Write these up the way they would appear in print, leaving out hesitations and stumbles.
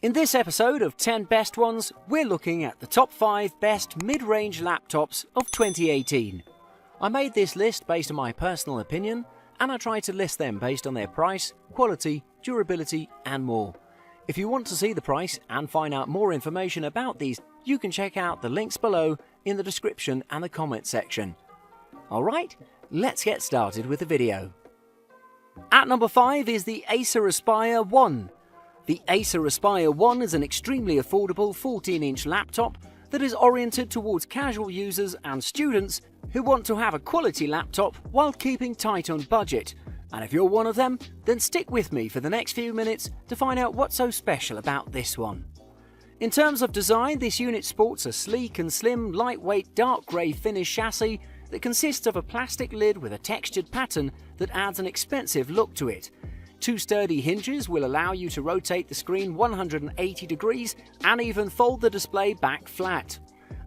In this episode of 10 Best Ones, we're looking at the top 5 best mid-range laptops of 2018. I made this list based on my personal opinion, and I tried to list them based on their price, quality, durability, and more. If you want to see the price and find out more information about these, you can check out the links below in the description and the comment section. Alright, let's get started with the video. At number 5 is the Acer Aspire One. The Acer Aspire One is an extremely affordable 14-inch laptop that is oriented towards casual users and students who want to have a quality laptop while keeping tight on budget. And if you're one of them, then stick with me for the next few minutes to find out what's so special about this one. In terms of design, this unit sports a sleek and slim, lightweight dark grey finish chassis that consists of a plastic lid with a textured pattern that adds an expensive look to it. 2 sturdy hinges will allow you to rotate the screen 180 degrees and even fold the display back flat,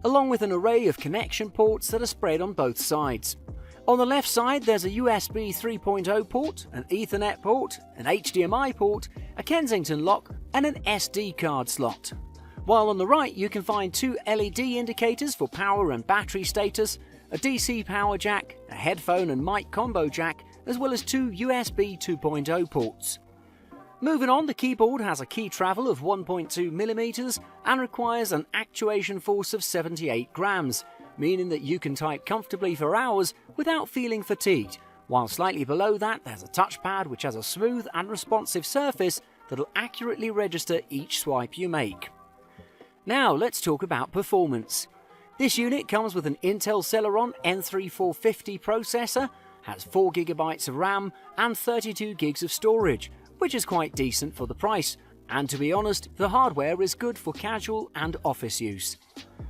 along with an array of connection ports that are spread on both sides. On the left side there's a USB 3.0 port, an Ethernet port, an HDMI port, a Kensington lock and an SD card slot. While on the right you can find 2 LED indicators for power and battery status, a DC power jack, a headphone and mic combo jack, as well as 2 USB 2.0 ports. Moving on, the keyboard has a key travel of 1.2mm and requires an actuation force of 78 grams, meaning that you can type comfortably for hours without feeling fatigued, while slightly below that there's a touchpad which has a smooth and responsive surface that'll accurately register each swipe you make. Now let's talk about performance. This unit comes with an Intel Celeron N3450 processor, has 4GB of RAM and 32GB of storage, which is quite decent for the price, and to be honest, the hardware is good for casual and office use.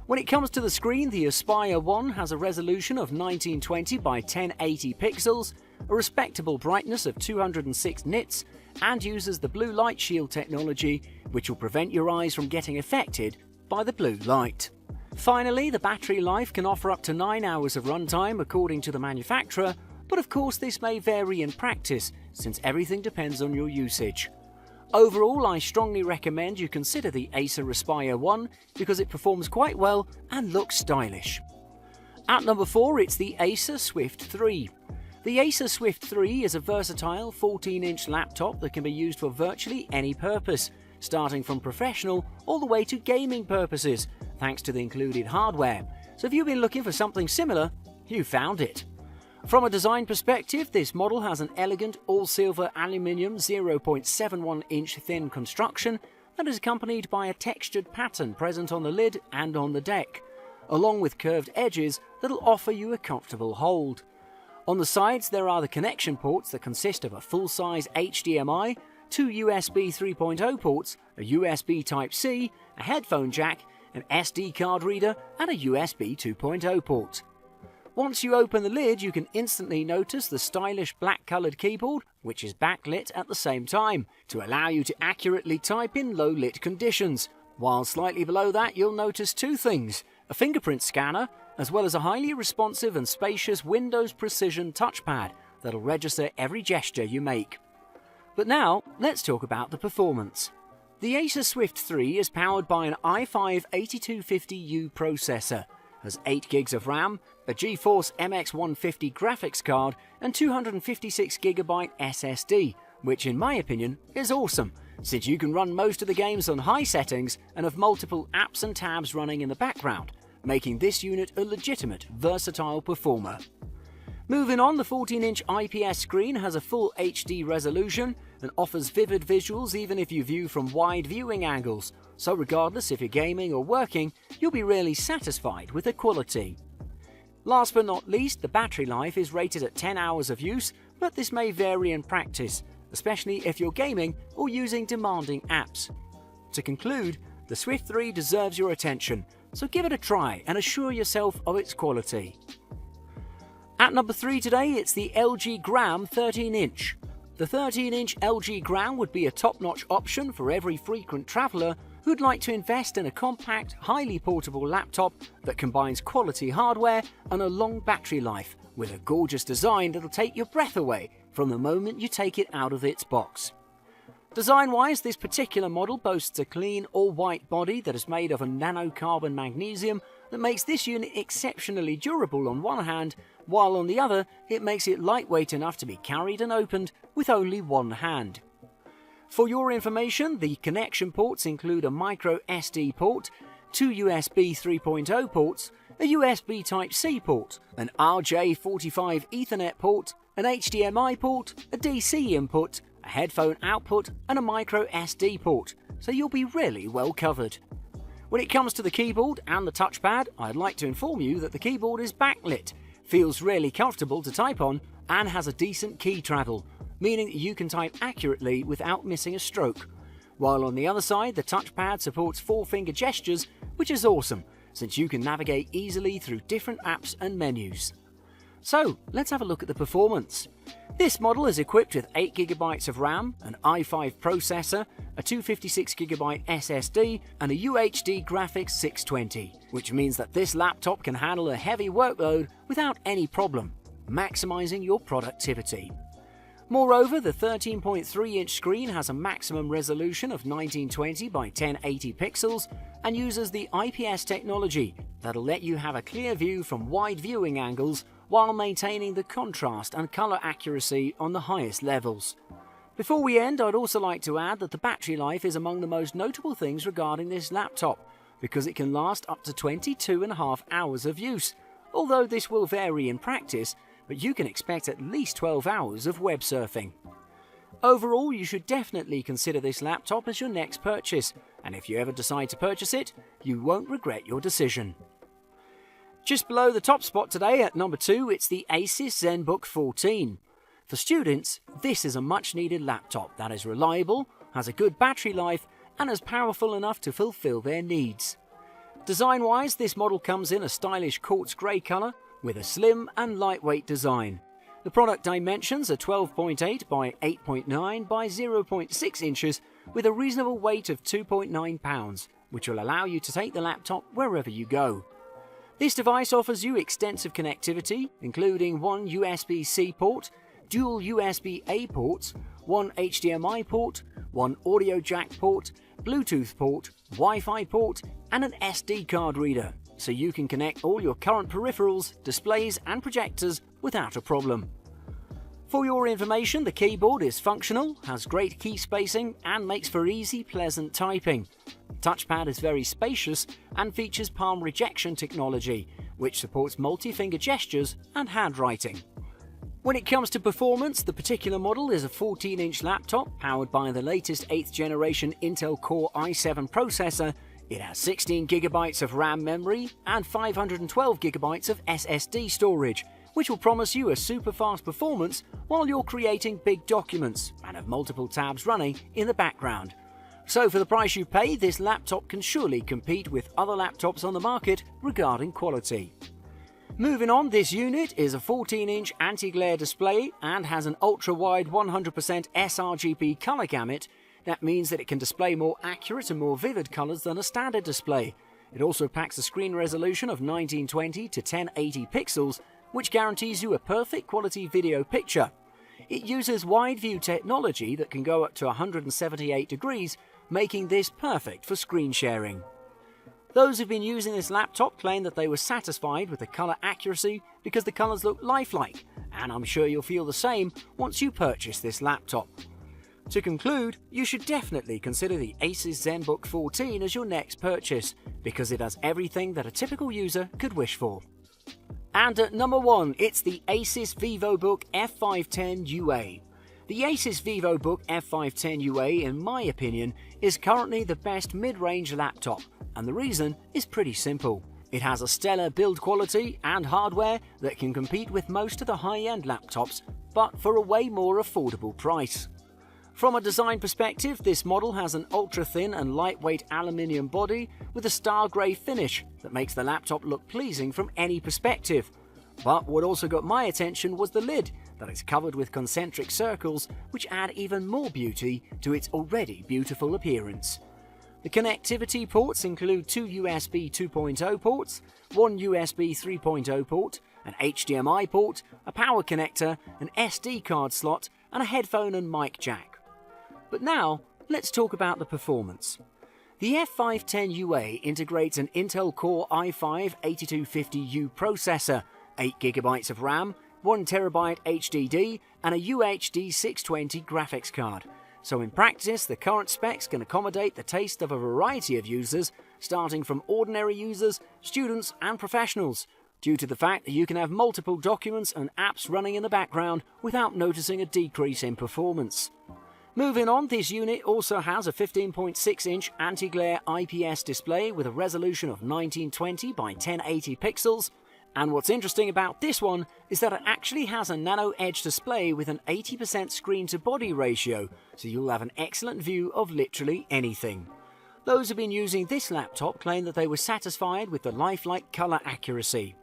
When it comes to the screen, the Aspire One has a resolution of 1920 by 1080 pixels, a respectable brightness of 206 nits, and uses the blue light shield technology, which will prevent your eyes from getting affected by the blue light. Finally, the battery life can offer up to 9 hours of runtime according to the manufacturer, but of course this may vary in practice since everything depends on your usage. Overall, I strongly recommend you consider the Acer Aspire One because it performs quite well and looks stylish. At number 4, it's the Acer Swift 3. The Acer Swift 3 is a versatile 14-inch laptop that can be used for virtually any purpose, starting from professional all the way to gaming purposes, thanks to the included hardware. So if you've been looking for something similar, you found it. From a design perspective, this model has an elegant all-silver aluminium 0.71-inch thin construction that is accompanied by a textured pattern present on the lid and on the deck, along with curved edges that'll offer you a comfortable hold. On the sides there are the connection ports that consist of a full-size HDMI, 2 USB 3.0 ports, a USB Type-C, a headphone jack, an SD card reader and a USB 2.0 port. Once you open the lid, you can instantly notice the stylish black-coloured keyboard, which is backlit at the same time, to allow you to accurately type in low-lit conditions. While slightly below that, you'll notice 2 things: a fingerprint scanner, as well as a highly responsive and spacious Windows Precision touchpad that'll register every gesture you make. But now, let's talk about the performance. The Acer Swift 3 is powered by an i5-8250U processor, has 8GB of RAM, a GeForce MX150 graphics card, and 256GB SSD, which in my opinion is awesome, since you can run most of the games on high settings and have multiple apps and tabs running in the background, making this unit a legitimate, versatile performer. Moving on, the 14-inch IPS screen has a full HD resolution and offers vivid visuals even if you view from wide viewing angles, so regardless if you're gaming or working, you'll be really satisfied with the quality. Last but not least, the battery life is rated at 10 hours of use, but this may vary in practice, especially if you're gaming or using demanding apps. To conclude, the Swift 3 deserves your attention, so give it a try and assure yourself of its quality. At number 3 today, it's the LG Gram 13-inch. The 13-inch LG Gram would be a top-notch option for every frequent traveller who'd like to invest in a compact, highly portable laptop that combines quality hardware and a long battery life with a gorgeous design that'll take your breath away from the moment you take it out of its box. Design-wise, this particular model boasts a clean, all-white body that is made of a nanocarbon magnesium that makes this unit exceptionally durable on one hand, while on the other, it makes it lightweight enough to be carried and opened with only one hand. For your information, the connection ports include a micro SD port, two USB 3.0 ports, a USB Type-C port, an RJ45 Ethernet port, an HDMI port, a DC input, a headphone output, and a micro SD port, so you'll be really well covered. When it comes to the keyboard and the touchpad, I'd like to inform you that the keyboard is backlit, feels really comfortable to type on, and has a decent key travel, meaning that you can type accurately without missing a stroke. While on the other side, the touchpad supports 4-finger gestures, which is awesome, since you can navigate easily through different apps and menus. So, let's have a look at the performance. This model is equipped with 8GB of RAM, an i5 processor, a 256GB SSD, and a UHD Graphics 620, which means that this laptop can handle a heavy workload without any problem, maximizing your productivity. Moreover, the 13.3-inch screen has a maximum resolution of 1920 by 1080 pixels and uses the IPS technology that'll let you have a clear view from wide viewing angles while maintaining the contrast and color accuracy on the highest levels. Before we end, I'd also like to add that the battery life is among the most notable things regarding this laptop, because it can last up to 22.5 hours of use, although this will vary in practice, but you can expect at least 12 hours of web surfing. Overall, you should definitely consider this laptop as your next purchase, and if you ever decide to purchase it, you won't regret your decision. Just below the top spot today at number 2, it's the Asus ZenBook 14. For students, this is a much needed laptop that is reliable, has a good battery life, and is powerful enough to fulfill their needs. Design-wise, this model comes in a stylish quartz grey colour with a slim and lightweight design. The product dimensions are 12.8 by 8.9 by 0.6 inches with a reasonable weight of 2.9 pounds, which will allow you to take the laptop wherever you go. This device offers you extensive connectivity, including one USB-C port, dual USB-A ports, one HDMI port, one audio jack port, Bluetooth port, Wi-Fi port, and an SD card reader, so you can connect all your current peripherals, displays, and projectors without a problem. For your information, the keyboard is functional, has great key spacing, and makes for easy, pleasant typing. The touchpad is very spacious and features palm rejection technology, which supports multi-finger gestures and handwriting. When it comes to performance, the particular model is a 14-inch laptop powered by the latest 8th generation Intel Core i7 processor. It has 16GB of RAM memory and 512GB of SSD storage, which will promise you a super fast performance while you're creating big documents and have multiple tabs running in the background. So for the price you pay, this laptop can surely compete with other laptops on the market regarding quality. Moving on, this unit is a 14-inch anti-glare display and has an ultra-wide 100% sRGB color gamut. That means that it can display more accurate and more vivid colors than a standard display. It also packs a screen resolution of 1920 to 1080 pixels, which guarantees you a perfect quality video picture. It uses wide view technology that can go up to 178 degrees, making this perfect for screen sharing. Those who've been using this laptop claim that they were satisfied with the color accuracy because the colors look lifelike, and I'm sure you'll feel the same once you purchase this laptop. To conclude, you should definitely consider the Asus ZenBook 14 as your next purchase, because it has everything that a typical user could wish for. And at number 1, it's the Asus VivoBook F510 UA. The Asus VivoBook F510 UA, in my opinion, is currently the best mid-range laptop, and the reason is pretty simple. It has a stellar build quality and hardware that can compete with most of the high-end laptops, but for a way more affordable price. From a design perspective, this model has an ultra-thin and lightweight aluminium body with a star grey finish that makes the laptop look pleasing from any perspective. But what also got my attention was the lid that is covered with concentric circles, which add even more beauty to its already beautiful appearance. The connectivity ports include two USB 2.0 ports, one USB 3.0 port, an HDMI port, a power connector, an SD card slot, and a headphone and mic jack. But now, let's talk about the performance. The F510UA integrates an Intel Core i5-8250U processor, 8GB of RAM, 1TB HDD, and a UHD 620 graphics card. So in practice, the current specs can accommodate the taste of a variety of users, starting from ordinary users, students, and professionals, due to the fact that you can have multiple documents and apps running in the background without noticing a decrease in performance. Moving on, this unit also has a 15.6-inch anti-glare IPS display with a resolution of 1920 by 1080 pixels. And what's interesting about this one is that it actually has a nano edge display with an 80% screen-to-body ratio, so you'll have an excellent view of literally anything. Those who've been using this laptop claim that they were satisfied with the lifelike colour accuracy.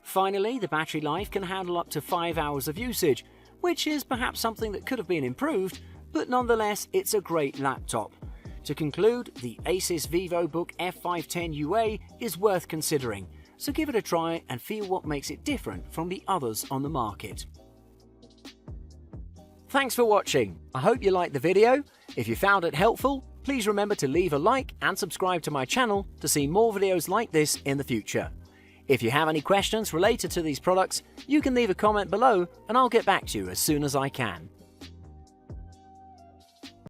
Finally, the battery life can handle up to 5 hours of usage, which is perhaps something that could have been improved, but nonetheless it's a great laptop. To conclude, the Asus VivoBook F510UA is worth considering, so give it a try and feel what makes it different from the others on the market. Thanks for watching. I hope you liked the video. If you found it helpful, please remember to leave a like and subscribe to my channel to see more videos like this in the future. If you have any questions related to these products, you can leave a comment below and I'll get back to you as soon as I can.